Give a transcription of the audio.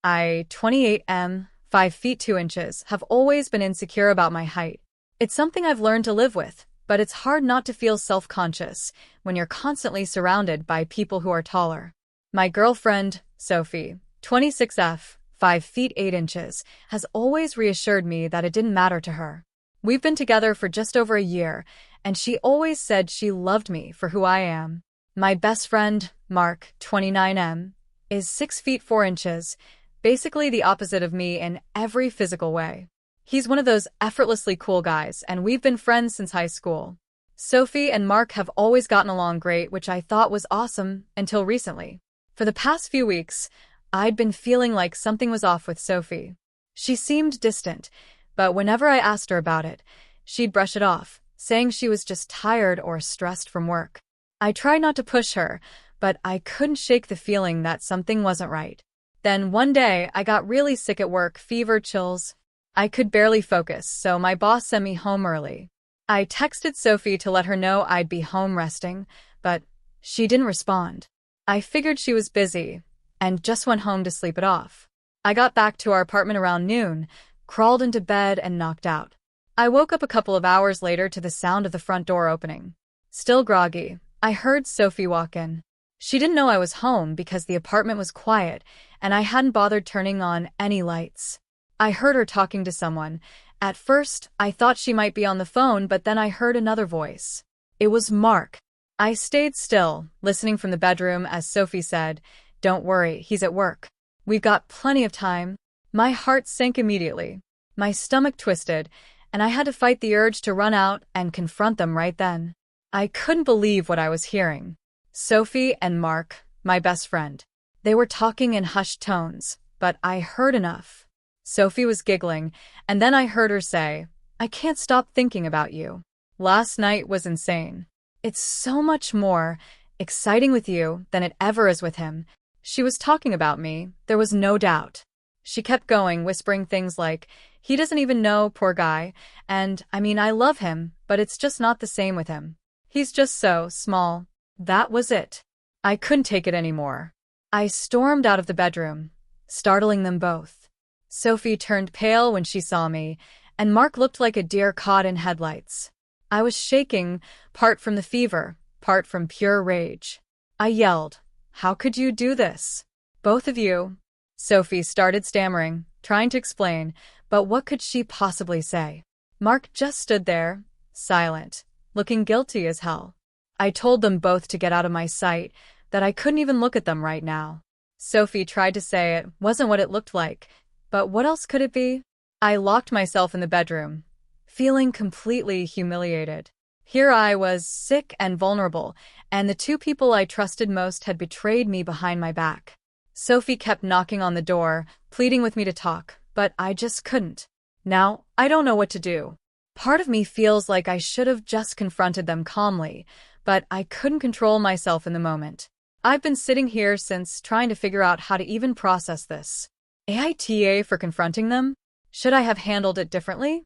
I, 28 m, 5 feet 2 inches, have always been insecure about my height. It's something I've learned to live with, but it's hard not to feel self-conscious when you're constantly surrounded by people who are taller. My girlfriend, Sophie, 26 f, 5 feet 8 inches, has always reassured me that it didn't matter to her. We've been together for just over a year, and she always said she loved me for who I am. My best friend, Mark, 29 m, is 6 feet 4 inches, basically the opposite of me in every physical way. He's one of those effortlessly cool guys, and we've been friends since high school. Sophie and Mark have always gotten along great, which I thought was awesome until recently. For the past few weeks, I'd been feeling like something was off with Sophie. She seemed distant, but whenever I asked her about it, she'd brush it off, saying she was just tired or stressed from work. I tried not to push her, but I couldn't shake the feeling that something wasn't right. Then one day, I got really sick at work, fever, chills. I could barely focus, so my boss sent me home early. I texted Sophie to let her know I'd be home resting, but she didn't respond. I figured she was busy, and just went home to sleep it off. I got back to our apartment around noon, crawled into bed, and knocked out. I woke up a couple of hours later to the sound of the front door opening. Still groggy, I heard Sophie walk in. She didn't know I was home because the apartment was quiet, and I hadn't bothered turning on any lights. I heard her talking to someone. At first, I thought she might be on the phone, but then I heard another voice. It was Mark. I stayed still, listening from the bedroom as Sophie said, "Don't worry, he's at work. We've got plenty of time." My heart sank immediately. My stomach twisted, and I had to fight the urge to run out and confront them right then. I couldn't believe what I was hearing. Sophie and Mark, my best friend. They were talking in hushed tones, but I heard enough. Sophie was giggling, and then I heard her say, "I can't stop thinking about you. Last night was insane. It's so much more exciting with you than it ever is with him." She was talking about me, there was no doubt. She kept going, whispering things like, "He doesn't even know, poor guy, and, I love him, but it's just not the same with him. He's just so small." That was it. I couldn't take it anymore. I stormed out of the bedroom, startling them both. Sophie turned pale when she saw me, and Mark looked like a deer caught in headlights. I was shaking, part from the fever, part from pure rage. I yelled, "How could you do this? Both of you?" Sophie started stammering, trying to explain, but what could she possibly say? Mark just stood there, silent, looking guilty as hell. I told them both to get out of my sight, that I couldn't even look at them right now. Sophie tried to say it wasn't what it looked like, but what else could it be? I locked myself in the bedroom, feeling completely humiliated. Here I was, sick and vulnerable, and the two people I trusted most had betrayed me behind my back. Sophie kept knocking on the door, pleading with me to talk, but I just couldn't. Now, I don't know what to do. Part of me feels like I should have just confronted them calmly, but I couldn't control myself in the moment. I've been sitting here since, trying to figure out how to even process this. AITA for confronting them? Should I have handled it differently?